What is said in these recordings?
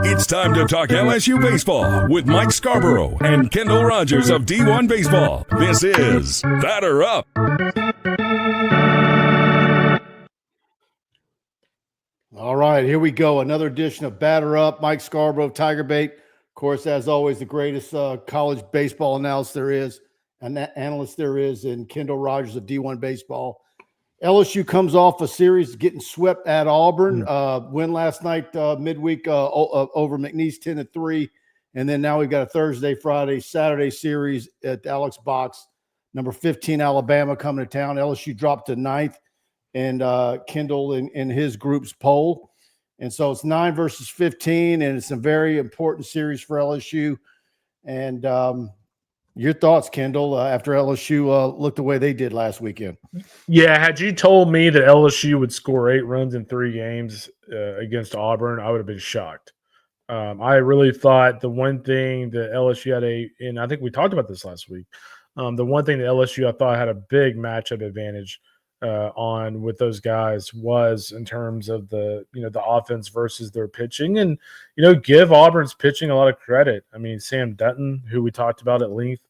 It's time to talk LSU baseball with Mike Scarborough and Kendall Rogers of D1 Baseball. This is Batter Up. All right, here we go. Another edition of Batter Up. Mike Scarborough of Tiger Bait. Of course, as always, the greatest college baseball analyst there is, and analyst there is, and Kendall Rogers of D1 Baseball. LSU comes off a series getting swept at Auburn. Win last night midweek over McNeese 10-3. And then now we've got a Thursday, Friday, Saturday series at Alex Box. Number 15, Alabama coming to town. LSU dropped to 9th. And Kendall in his group's poll. And so it's 9 versus 15, and it's a very important series for LSU. And your thoughts, Kendall, after LSU looked the way they did last weekend? Yeah, had you told me that LSU would score 8 runs in 3 games against Auburn, I would have been shocked. I really thought the one thing that LSU had and I think we talked about this last week, the one thing that LSU I thought had a big matchup advantage on with those guys was in terms of the offense versus their pitching, and give Auburn's pitching a lot of credit. I mean, Sam Dutton, who we talked about at length,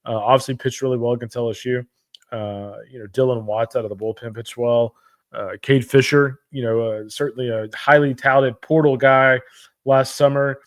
obviously pitched really well against LSU. Dylan Watts out of the bullpen pitched well. Cade Fisher, certainly a highly touted portal guy last summer,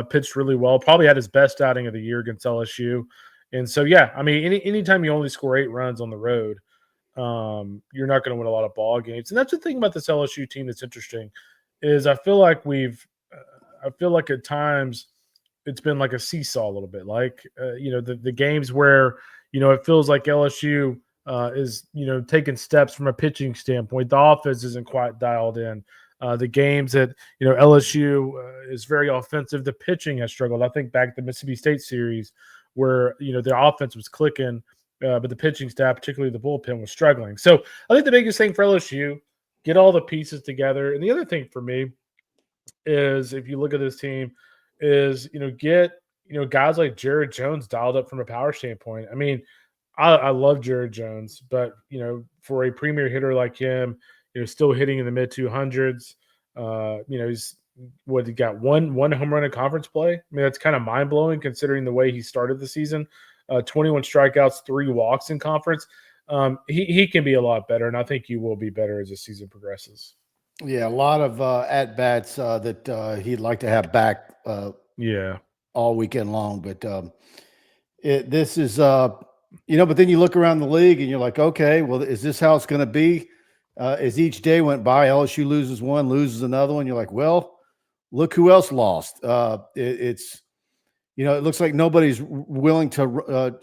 pitched really well. Probably had his best outing of the year against LSU. And so, yeah, I mean, anytime you only score 8 runs on the road, you're not going to win a lot of ball games. And that's the thing about this LSU team that's interesting is I feel like at times it's been like a seesaw a little bit, like, the games where, it feels like LSU is, taking steps from a pitching standpoint. The offense isn't quite dialed in. The games that, LSU is very offensive. The pitching has struggled. I think back to the Mississippi State series where, their offense was clicking, but the pitching staff, particularly the bullpen, was struggling. So I think the biggest thing for LSU, get all the pieces together. And the other thing for me is, if you look at this team, is, get, guys like Jared Jones dialed up from a power standpoint. I mean, I love Jared Jones, but, for a premier hitter like him, still hitting in the mid 200s, he's he got one home run in conference play. I mean, that's kind of mind blowing considering the way he started the season. 21 strikeouts, 3 walks in conference. He can be a lot better, and I think he will be better as the season progresses. Yeah, a lot of at-bats that he'd like to have back all weekend long. But this is, but then you look around the league and you're like, okay, well, is this how it's going to be? As each day went by, LSU loses one, loses another one. You're like, well, look who else lost. It looks like nobody's willing to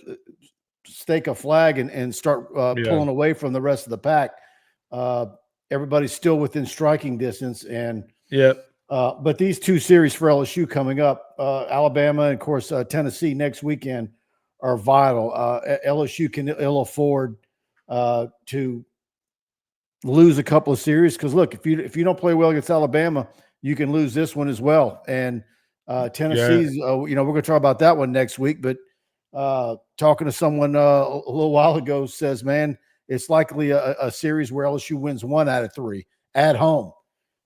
stake a flag and start pulling away from the rest of the pack. Everybody's still within striking distance. And but these 2 series for LSU coming up, Alabama and, of course, Tennessee next weekend are vital. LSU can ill afford to lose a couple of series because, look, if you don't play well against Alabama, you can lose this one as well. And Tennessee's, we're going to talk about that one next week. But talking to someone a little while ago says, man, it's likely a series where LSU wins 1 out of 3 at home.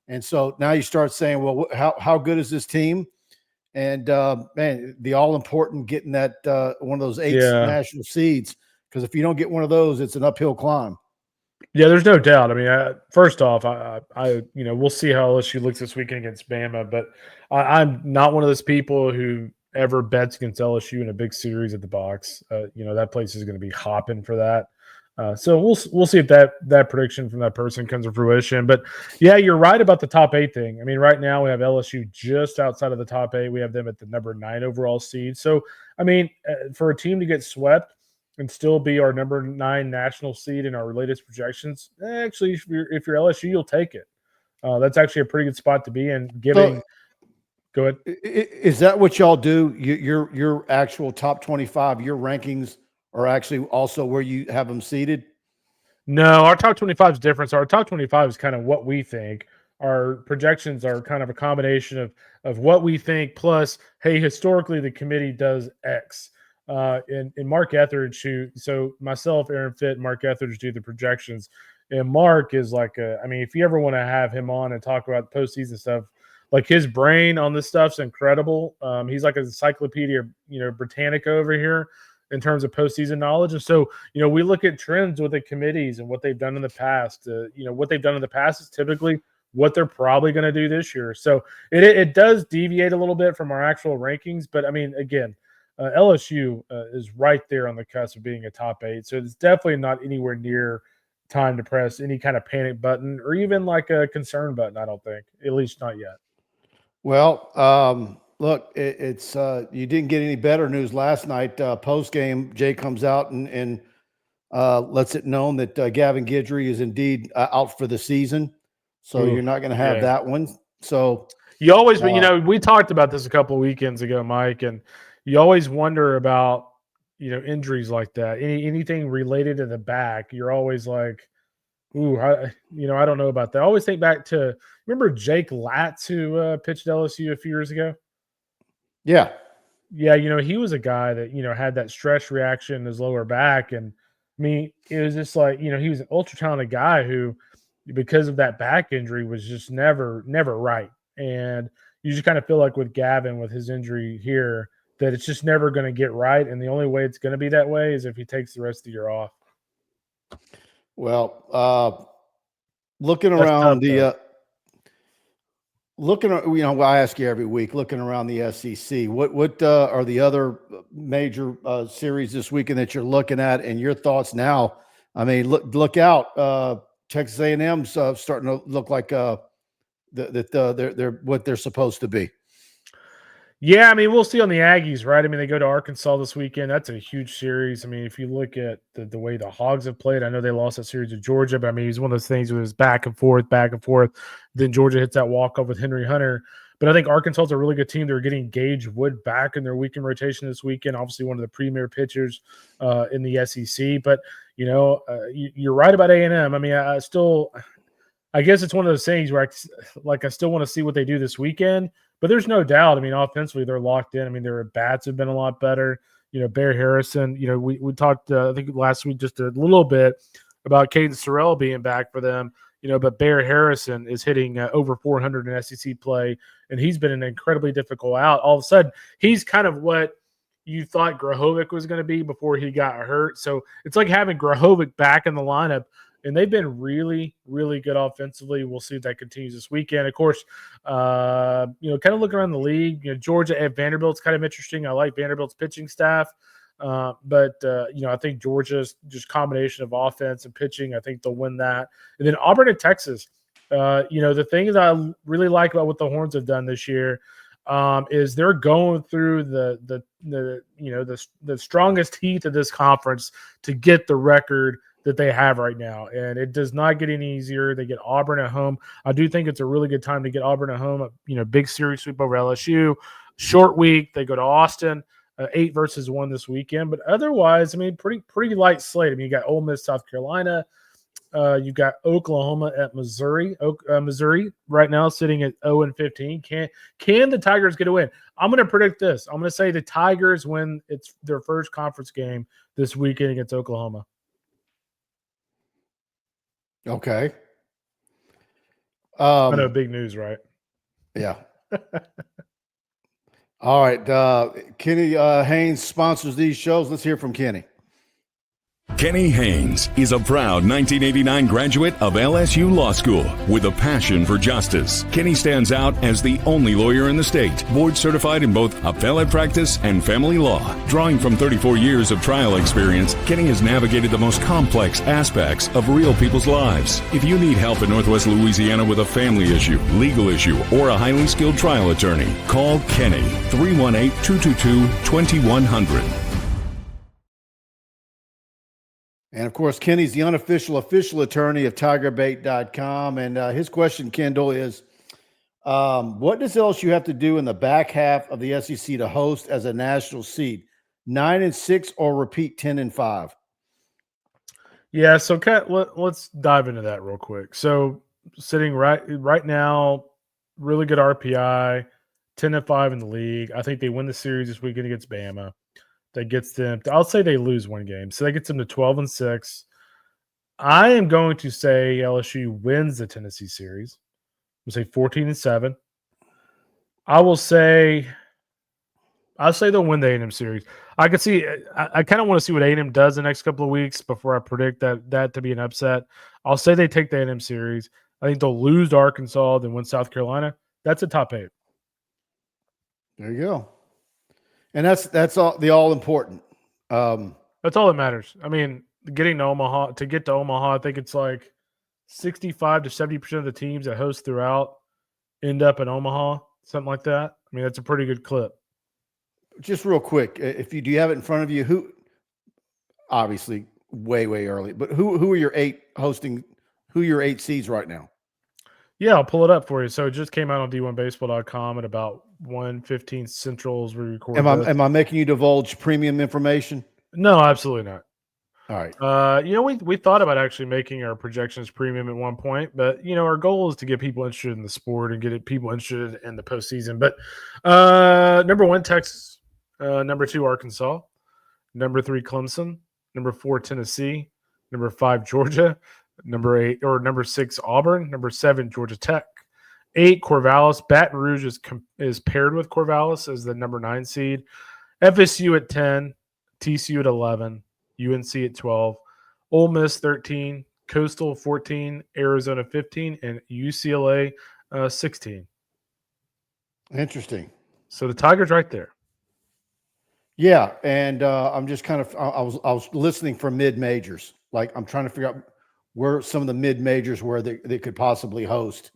And so now you start saying, well, how good is this team? And, man, the all-important getting that one of those 8 national seeds, because if you don't get one of those, it's an uphill climb. Yeah, there's no doubt. I mean, first off, we'll see how LSU looks this weekend against Bama, but I'm not one of those people who ever bets against LSU in a big series at the box. That place is going to be hopping for that. So we'll see if that prediction from that person comes to fruition. But yeah, you're right about the top 8 thing. I mean, right now we have LSU just outside of the top 8. We have them at the number 9 overall seed. So, I mean, for a team to get swept and still be our number 9 national seed in our latest projections, actually, if you're LSU, you'll take it. That's actually a pretty good spot to be in. Go ahead. Is that what y'all do? Your actual top 25, your rankings are actually also where you have them seated? No, our top 25 is different. So our top 25 is kind of what we think. Our projections are kind of a combination of what we think plus, hey, historically the committee does X. And Mark Etheridge, so myself, Aaron Fitt, Mark Etheridge do the projections. And Mark is like if you ever want to have him on and talk about postseason stuff, Like his brain on this stuff's incredible. He's like an encyclopedia, Britannica over here in terms of postseason knowledge. And so, we look at trends with the committees and what they've done in the past. What they've done in the past is typically what they're probably going to do this year. So it does deviate a little bit from our actual rankings. But, I mean, again, LSU is right there on the cusp of being a top 8. So it's definitely not anywhere near time to press any kind of panic button or even like a concern button, I don't think, at least not yet. Well, look, it's you didn't get any better news last night. Post game, Jay comes out and lets it known that Gavin Guidry is indeed out for the season. So you're not going to have that one. So you always, we talked about this a couple of weekends ago, Mike, and you always wonder about injuries like that. Anything related to the back, you're always like, ooh, I don't know about that. I always think back to, remember Jake Latz, who pitched LSU a few years ago? Yeah. Yeah, he was a guy that, had that stress reaction in his lower back. And I mean, it was just like, he was an ultra talented guy who, because of that back injury, was just never right. And you just kind of feel like with Gavin, with his injury here, that it's just never going to get right. And the only way it's going to be that way is if he takes the rest of the year off. Well, looking around I ask you every week, looking around the SEC, what are the other major series this weekend that you're looking at, and your thoughts now? I mean, look out. Texas A&M's starting to look like they're what they're supposed to be. Yeah, I mean, we'll see on the Aggies, right? I mean, they go to Arkansas this weekend. That's a huge series. I mean, if you look at the way the Hogs have played, I know they lost that series to Georgia, but I mean, it was one of those things where it was back and forth. Then Georgia hits that walk-off with Henry Hunter. But I think Arkansas is a really good team. They're getting Gage Wood back in their weekend rotation this weekend, obviously one of the premier pitchers in the SEC. But, you're right about A&M. I mean, I guess it's one of those things where I still want to see what they do this weekend. But there's no doubt. I mean, offensively, they're locked in. I mean, their bats have been a lot better. Bear Harrison, we talked, I think last week just a little bit about Caden Sorrell being back for them, but Bear Harrison is hitting over 400 in SEC play, and he's been an incredibly difficult out. All of a sudden, he's kind of what you thought Grahovic was going to be before he got hurt. So it's like having Grahovic back in the lineup. And they've been really, really good offensively. We'll see if that continues this weekend. Of course, kind of looking around the league, Georgia at Vanderbilt's kind of interesting. I like Vanderbilt's pitching staff. But I think Georgia's just combination of offense and pitching, I think they'll win that. And then Auburn at Texas. The thing that I really like about what the Horns have done this year is they're going through the strongest heat of this conference to get the record that they have right now. And it does not get any easier. They get Auburn at home. I do think it's a really good time to get Auburn at home. Big series sweep over LSU. Short week. They go to Austin, 8-1 this weekend. But otherwise, I mean, pretty light slate. I mean, you got Ole Miss, South Carolina. You got Oklahoma at Missouri. Missouri right now sitting at 0-15. Can the Tigers get a win? I'm going to predict this. I'm going to say the Tigers win their first conference game this weekend against Oklahoma. Okay. I know, big news, right? Yeah. All right. Kenny Haines sponsors these shows. Let's hear from Kenny. Kenny Haines is a proud 1989 graduate of LSU Law School with a passion for justice. Kenny stands out as the only lawyer in the state, board certified in both appellate practice and family law. Drawing from 34 years of trial experience, Kenny has navigated the most complex aspects of real people's lives. If you need help in Northwest Louisiana with a family issue, legal issue, or a highly skilled trial attorney, call Kenny 318-222-2100. And, of course, Kenny's the official attorney of TigerBait.com. And his question, Kendall, is what does LSU have to do in the back half of the SEC to host as a national seed? 9-6 or repeat 10-5? Yeah, so let's dive into that real quick. So sitting right now, really good RPI, 10-5 in the league. I think they win the series this weekend against Bama. That gets them – I'll say they lose one game. So that gets them to 12-6. I am going to say LSU wins the Tennessee series. I'm going to say 14-7. I'll say they'll win the A&M series. I could see. I kind of want to see what A&M does the next couple of weeks before I predict that to be an upset. I'll say they take the A&M series. I think they'll lose to Arkansas, then win South Carolina. That's a top 8. There you go. And that's all important. That's all that matters. I mean, getting to Omaha, I think it's like 65 to 70% of the teams that host throughout end up in Omaha, something like that. I mean, that's a pretty good clip. Just real quick, do you have it in front of you? Who, obviously, way early, but who are your 8 hosting? Who are your 8 seeds right now? Yeah, I'll pull it up for you. So it just came out on d1baseball.com at about 1:15 Central as we record. Am I making you divulge premium information? No, absolutely not. All right. We thought about actually making our projections premium at one point, but our goal is to get people interested in the sport and get people interested in the postseason. But number 1, Texas. Number 2, Arkansas. Number 3, Clemson. Number 4, Tennessee. Number 5, Georgia. Number 6, Auburn. Number 7, Georgia Tech. 8, Corvallis. Baton Rouge is paired with Corvallis as the number 9 seed. FSU at 10. TCU at 11. UNC at 12. Ole Miss 13. Coastal 14. Arizona 15. And UCLA 16. Interesting. So the Tigers right there. Yeah, and I'm just kind of I was listening for mid majors. Like I'm trying to figure out where some of the mid majors where they could possibly host.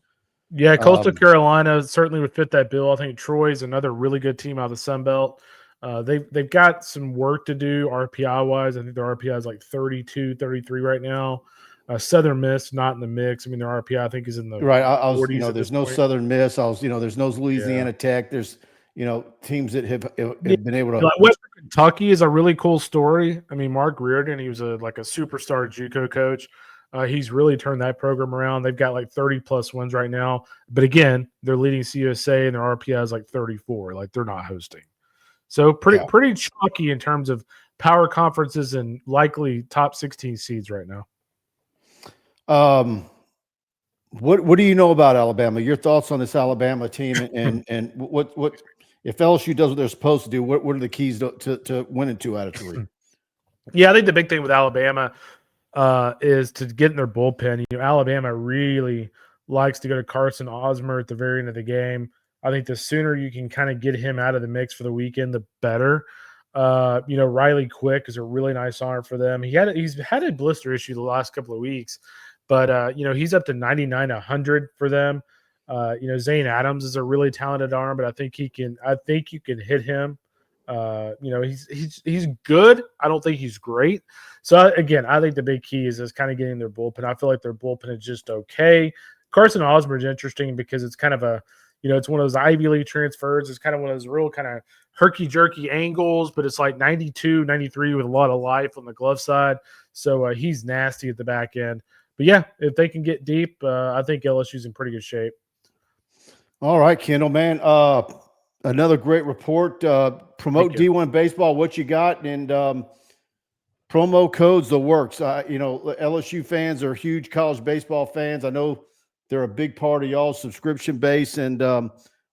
Yeah, Coastal Carolina certainly would fit that bill. I think Troy's another really good team out of the Sun Belt. They've got some work to do RPI wise. I think their RPI is like 32, 33 right now. Southern Miss not in the mix. I mean, their RPI I think is in the right. I was 40s there's no point. Southern Miss. There's no Louisiana Tech. There's teams that have been able to. Like Western Kentucky is a really cool story. I mean, Mark Reardon, he was a superstar JUCO coach. He's really turned that program around. They've got like 30+ wins right now. But again, they're leading CUSA and their RPI is like 34. Like they're not hosting. So pretty chalky in terms of power conferences and likely top 16 seeds right now. What do you know about Alabama? Your thoughts on this Alabama team and what if LSU does what they're supposed to do? What are the keys to winning 2 out of 3? Yeah, I think the big thing with Alabama is to get in their bullpen. Alabama really likes to go to Carson Osmer at the very end of the game. I think the sooner you can kind of get him out of the mix for the weekend, the better. Riley Quick is a really nice arm for them. He's had a blister issue the last couple of weeks, but he's up to 99, 100 for them. Zane Adams is a really talented arm, but I think you can hit him. He's good. I don't think he's great. So again, I think the big key is kind of getting their bullpen. I feel like their bullpen is just okay. Carson Osmer is interesting because it's kind of it's one of those Ivy League transfers. It's kind of one of those real kind of herky-jerky angles, but it's like 92, 93 with a lot of life on the glove side. So he's nasty at the back end. But, yeah, if they can get deep, I think LSU's in pretty good shape. All right, Kendall, man. Another great report. Promote D1 baseball, what you got, and promo codes, the works. LSU fans are huge college baseball fans. I know they're a big part of y'all's subscription base, and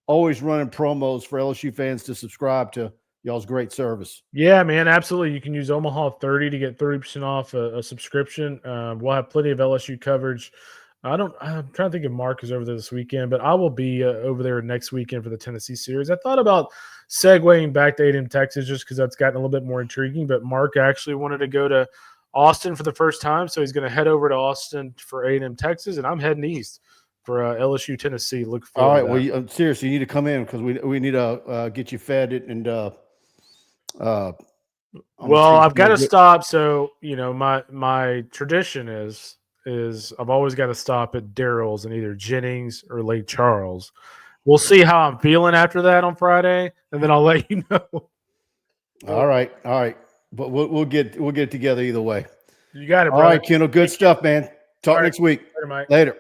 always running promos for LSU fans to subscribe to y'all's great service. Yeah, man, absolutely. You can use Omaha 30 to get 30% off a subscription. We'll have plenty of LSU coverage. I'm trying to think if Mark is over there this weekend, but I will be over there next weekend for the Tennessee series. I thought about segueing back to A&M, Texas, just because that's gotten a little bit more intriguing, but Mark actually wanted to go to Austin for the first time, so he's going to head over to Austin for A&M, Texas, and I'm heading east for LSU, Tennessee. Look forward. All right, well, seriously, you need to come in because we need to get you fed and. Well, I've got to stop. So my tradition is I've always got to stop at Daryl's in either Jennings or Lake Charles. We'll see how I'm feeling after that on Friday, and then I'll let you know. All right, but we'll get it together either way. You got it, All brother. right, Kendall. Good stuff, man. Talk next week. Later, Mike. Later.